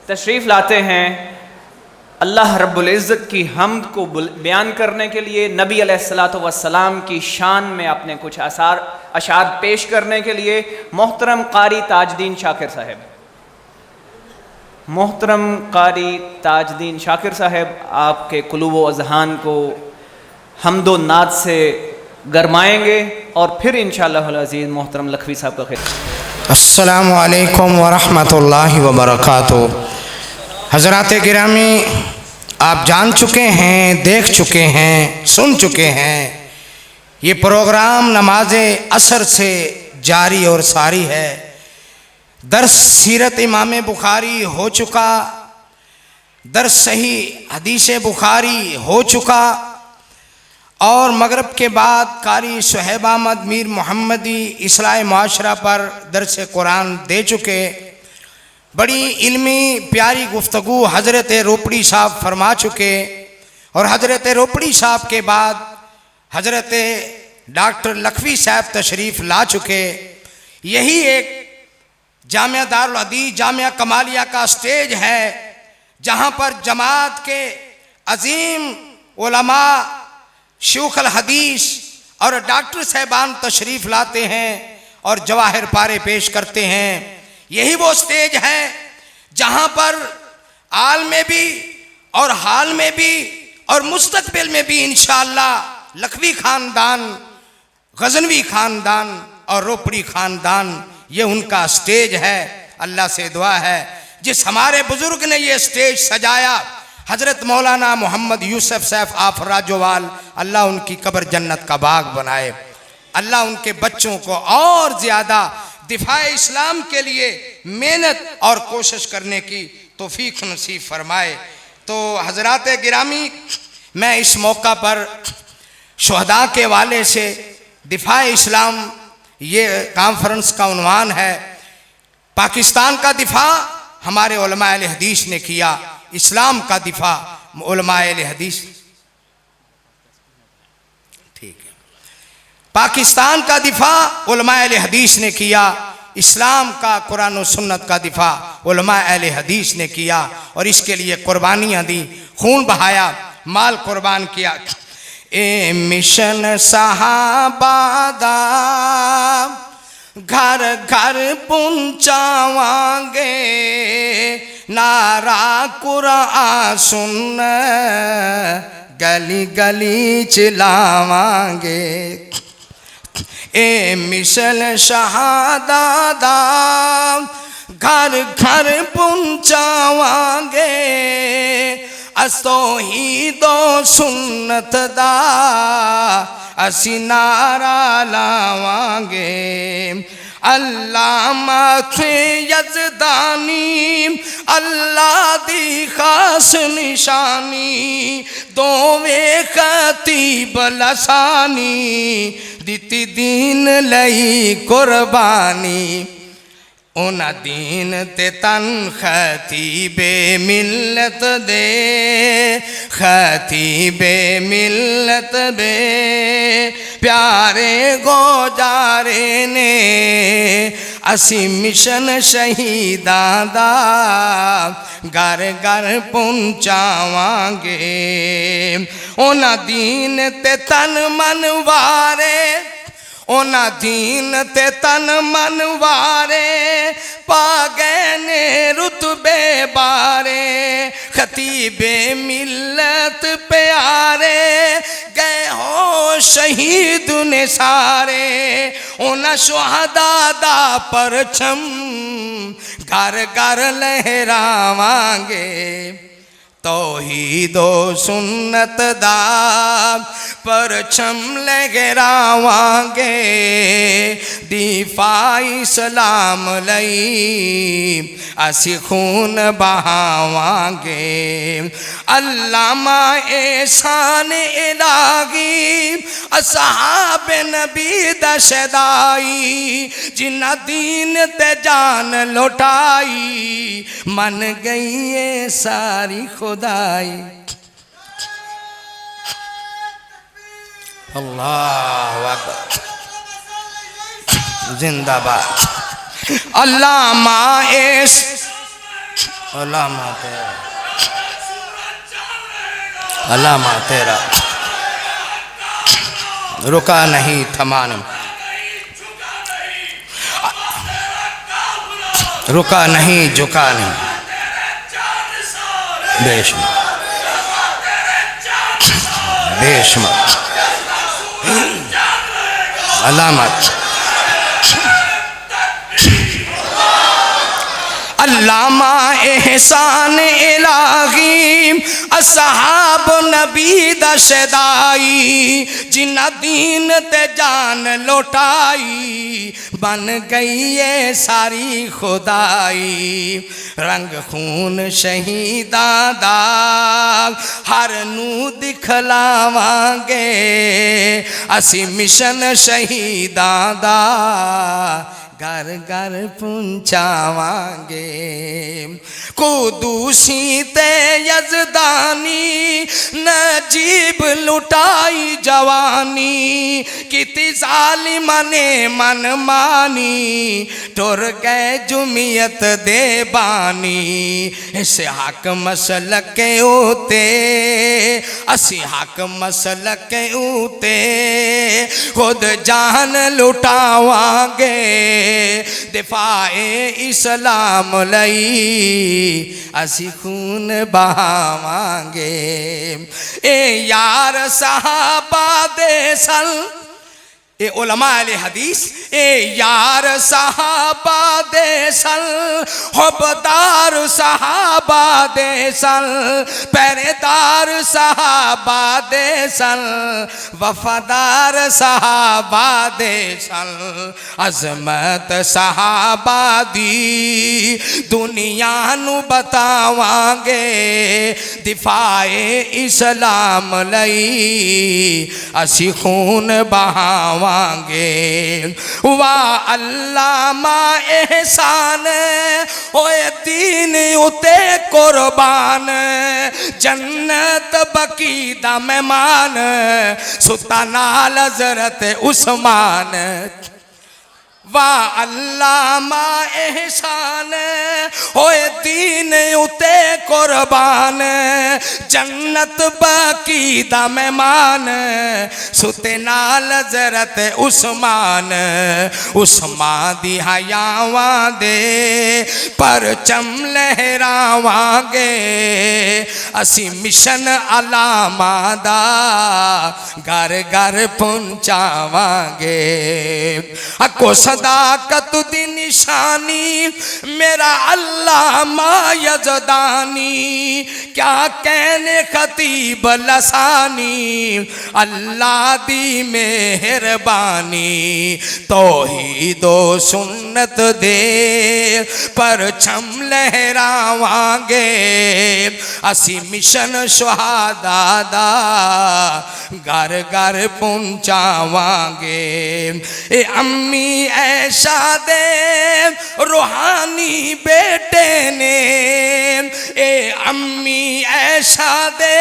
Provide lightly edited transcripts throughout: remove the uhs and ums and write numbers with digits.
तशरीफ़ लाते हैं अल्लाह रब्बुल इज़्ज़त की हम्द को बयान करने के लिए, नबी अलैहिस्सलातु वस्सलाम की शान में अपने कुछ अशार पेश करने के लिए मोहतरम कारी ताजदीन शाकिर साहब। मोहतरम कारी ताजदीन शाकिर साहब आपके कुलूब व अज़हान को हम्दो नाद से गरमाएंगे और फिर इंशाअल्लाह अज़ीज़ मोहतरम लखवी साहब का खिताब। अस्सलामु अलैकुम वरहमतुल्लाहि वबरकातुहू। हज़रात गिरामी, आप जान चुके हैं, देख चुके हैं, सुन चुके हैं, ये प्रोग्राम नमाज असर से जारी और सारी है। दर्स सीरत इमाम बुखारी हो चुका, दर्स सही हदीस बुखारी हो चुका और मगरिब के बाद कारी सुहैब अहमद मीर मोहम्मदी इस्लाह मुआशरा पर दर्स कुरान दे चुके। बड़ी इल्मी प्यारी गुफ्तगू हज़रत रोपड़ी साहब फरमा चुके और हज़रत रोपड़ी साहब के बाद हज़रत डॉक्टर लखवी साहब तशरीफ़ ला चुके। यही एक जामिया दारुल हदीस जामिया कमालिया का स्टेज है जहाँ पर जमात के अजीम उलमा, शयूख़ अल हदीस और डॉक्टर साहबान तशरीफ़ लाते हैं और जवाहिर पारे पेश करते हैं। यही वो स्टेज है जहाँ पर आल में भी और हाल में भी और मुस्तकबिल में भी इंशाअल्लाह लखवी ख़ानदान, गज़नवी ख़ानदान और रोपड़ी ख़ानदान, ये उनका स्टेज है। अल्लाह से दुआ है जिस हमारे बुज़ुर्ग ने ये स्टेज सजाया, हज़रत मौलाना मोहम्मद यूसुफ सैफ आफराजोवाल, अल्लाह उनकी कब्र जन्नत का बाग बनाए। अल्लाह उनके बच्चों को और ज़्यादा दिफाए इस्लाम के लिए मेहनत और कोशिश करने की तौफीक नसीब फरमाए। तो हज़रात गिरामी, मैं इस मौका पर शुहदा के वाले से दिफाए इस्लाम, ये कॉन्फ्रेंस का उन्वान है। पाकिस्तान का दिफा हमारे उलमा अहले हदीस ने किया, इस्लाम का दिफा उलमा अहले हदीस, ठीक है, पाकिस्तान का दिफा उलमा अहले हदीस ने किया, इस्लाम का कुरान और सुन्नत का दिफा उलमा अहले हदीस ने किया और इसके लिए कुर्बानियाँ दी, खून बहाया, माल कुर्बान किया। ए मिशन सहाबादा घर घर पहुँचावांगे, नारा कुरान सुन गली गली चिल्लावांगे। ए मिसल शहादादा घर घर पहुँचावांगे, असो ही दो सुन्नत दा असी नारा लावांगे। अल्लाह माथे यज़दानी अल्लाह दी खास निशानी, दोवें खतीब लसानी दिती दीन लई कुर्बानी। उना दीन ते तन खतीबे मिल्लत दे, खतीबे मिल्लत दे प्यारे गोजारे ने असी मिशन शहीदां दा घर घर पहुँचावांगे। उना दीन ते तन मन वारे, ओना दीन ते तन मन वारे पा गए ने रुतबे बारे, खतीबे मिल्लत प्यारे गए हो शहीद ने सारे। ओना शुहदा दा परचम घर घर लहरावांगे, तौहीदो सुन्नत दा परचम लहरावांगे, दिफाई सलाम लई असी खून बहावांगे। अल्लामा एहसान इलाही असहाब नबी दा शदाई, जिन्ना दीन ते जान लौटाई, मन गई है सारी खुदाई। अल्लाह अकबर, जिंदाबाद। अल्लामा अलामा तेरा, अलामा तेरा, रुका नहीं थमा नहीं, रुका नहीं झुका नहीं, बेशुमार बेशुमार अलामत। अल्लामा एहसान इलाही असहाब नबी दा शदाई, जिन्ना दीन ते जान लौटाई, बन गई ये सारी खुदाई। रंग खून शहीदां दा हर नू दिखलावांगे, असी मिशन शहीदां दा घर घर पहुंचावांगे। कुदूसी ते यजदानी नजीब लुटाई जवानी, किती जालिमा ने मन मानी, टुर गए जुमियत दे बानी। इस हक मसल के उते, असी हक मसल के उते खुद जान लुटावांगे, दिफाए इस्लाम लई असी खून बहावांगे। ए यार साहबा दे सल, ए उलमा अहले हदीस, ए यार साहबा दे सल, हुबदार साहबा दे सल, पहरेदार साहबा दे सल, वफादार साहबा दे सल। अजमत साहबा दी दुनिया नू बतावांगे, दिफाए इस्लाम लई असी खून बहावांगे। वाह अल्लामा एहसान होए दीन उते कुर्बान, जन्नत बकी दा मेहमान, सुता नाल हज़रत उस्मान। वाह अल्लामा एहसान होए दीन उते कुर्बान, जन्नत बाकी दा मेहमान, सुते नाल हज़रत उस्मान। उस्मान दी हयावां दे परचम लहरावांगे, असी मिशन अलामा दा घर घर पहुंचावांगे। अको सदाकत दी निशानी मेरा अल्लामा यज़दानी, क्या कहने खतीब लसानी, अल्लाह दी मेहरबानी। तौहीदो सुन्नत दे परचम लहरावांगे, असी मिशन शुहादा दा घर घर पहुंचावांगे। ए अम्मी ऐशा दे रूहानी बेटे ने, ए अम्मी ऐशा दे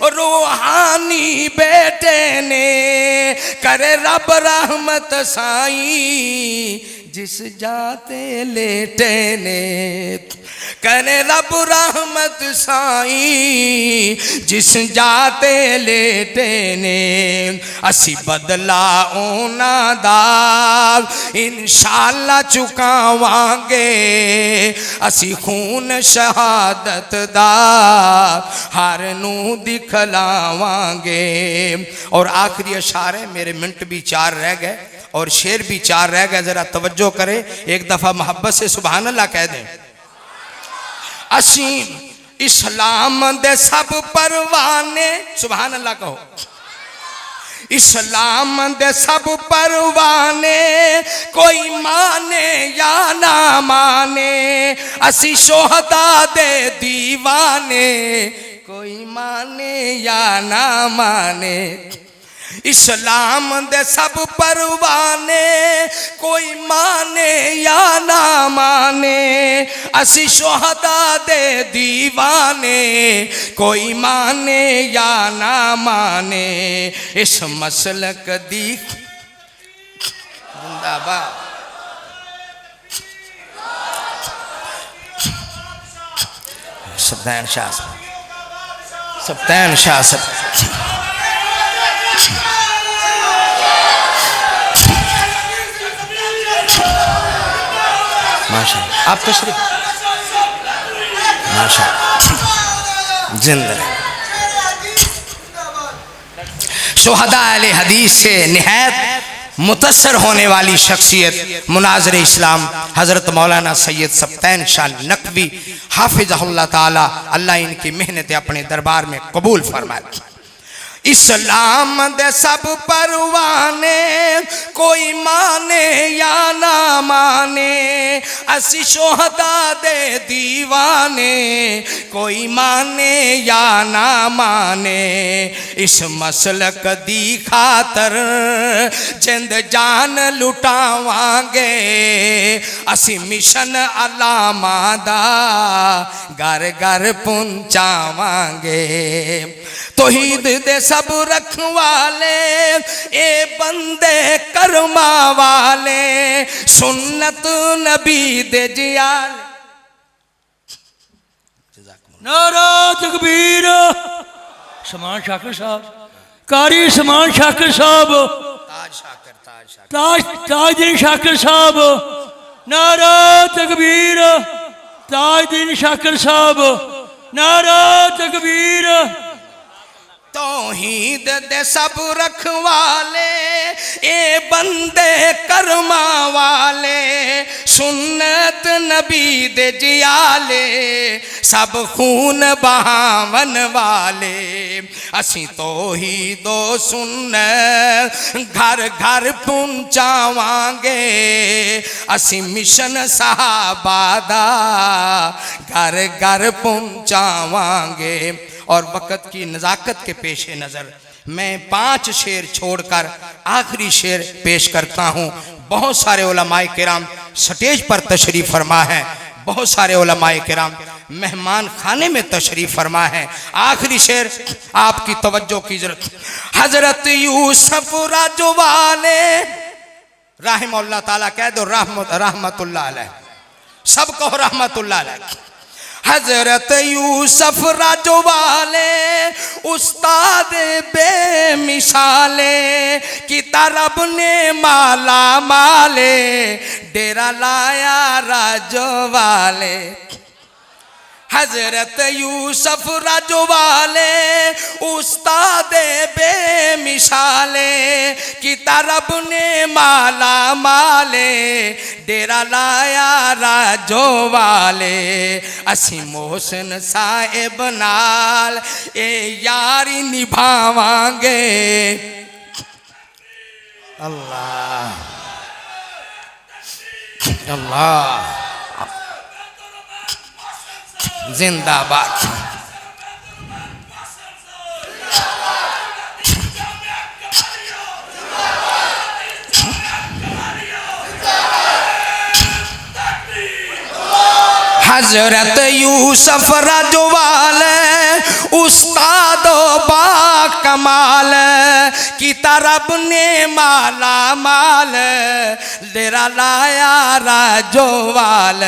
रूहानी बेटे ने, करे रब रहमत साई जिस जाते लेटे ने, करे रब रहमत साई जिस जाते लेटे ने। असी बदला ओना दा इंशाअल्लाह चुकावांगे, असी खून शहादत दा हर नू दिखलावांगे। और आखिरी अशारे, मेरे मिनट भी 4 रह गए और शेर भी 4 रह गए, जरा तवज्जो करें, एक दफा मोहब्बत से सुभान अल्लाह कह दें। असी इस्लाम दे सब परवाने, सुभान अल्लाह कहो। इस्लाम दे सब परवाने, कोई माने या ना माने, असी शोहदा दे दीवाने, कोई माने या ना माने। इस्लाम दे सब परवाने, कोई माने या ना माने, असी शोहदा दे दीवाने, कोई माने या ना माने। इस मसलक दी जिंदाबाद। सप्तैन शाह सप्तैन शाह सब माशा आप तशरीफ माशा जिंदा शुहदा अहले हदीस से निहायत मुतसर होने वाली शख्सियत मुनाज़िर इस्लाम हज़रत मौलाना सैयद सप्तैन शाह नकवी हाफिज़हुल्लाह ताला, अल्लाह इनकी मेहनत अपने दरबार में कबूल फरमाए। इस्लाम दे सब परवाने कोई माने या ना माने, असी शोहदा दे दीवाने कोई माने या ना माने, इस मसलक दी खातर जिंद जान लुटावांगे, असी मिशन अलामा दा घर घर पहुंचावांगे। तौहीद दे सब रखवाले ए बंदे कर्मा वाले, सुन्नत नबी दे जियाल। नारा तकबीर। समान शाकिर साहब, कारी समान शाकिर साहब, ताजदीन शाकिर साहब, नारा तकबीर। ताजदीन शाकिर साहब, नारा तकबीर। तौहीद दे सब रखवाले ए बंदे कर्मा वाले, सुन्नत नबी दे जियाले, सब खून बहावन वाले, असी तौहीदो सुन्नत घर घर पहुंचावांगे, असी मिशन सहाबा दा घर घर पहुंचावांगे। और वक़्त की नज़ाकत के पेश नज़र मैं 5 शेर छोड़कर आखिरी शेर पेश करता हूँ। बहुत सारे उलमाए किराम स्टेज पर तशरीफ़ फरमा है, बहुत सारे उलमाए किराम मेहमान खाने में तशरीफ़ फरमा है। आखिरी शेर आपकी तवज्जो की जरूरत। हज़रत यूसुफ राजवाले रहमतुल्लाह ताला कह दो, रहमतुल्लाह अलैह, सब कहो रहमतुल्लाह अलैह। हजरत यूसुफ राजवाले उस्ताद बेमिसाले, की तरब ने माला माले, डेरा लाया राजवाले। हजरत यूसुफ राजवाले उस्ताद बेमिसाले, की तरब ने माला माले, डेरा लाया राजवाले। असी मोहसिन साहिब नाल ए यारी निभावांगे। अल्लाह अल्लाह जिंदाबाद। हजरत यूसुफ राजवाले उस्ताद बा कमाल, की तरब ने माला माल, डेरा लाया राजवाल।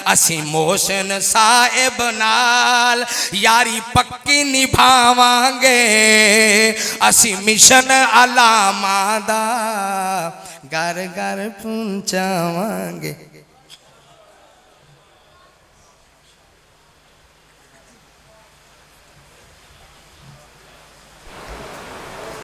असी मोहसिन साहिब नाल यारी पक्की निभावांगे, असी मिशन अलामा दा घर घर पहुंचावांगे।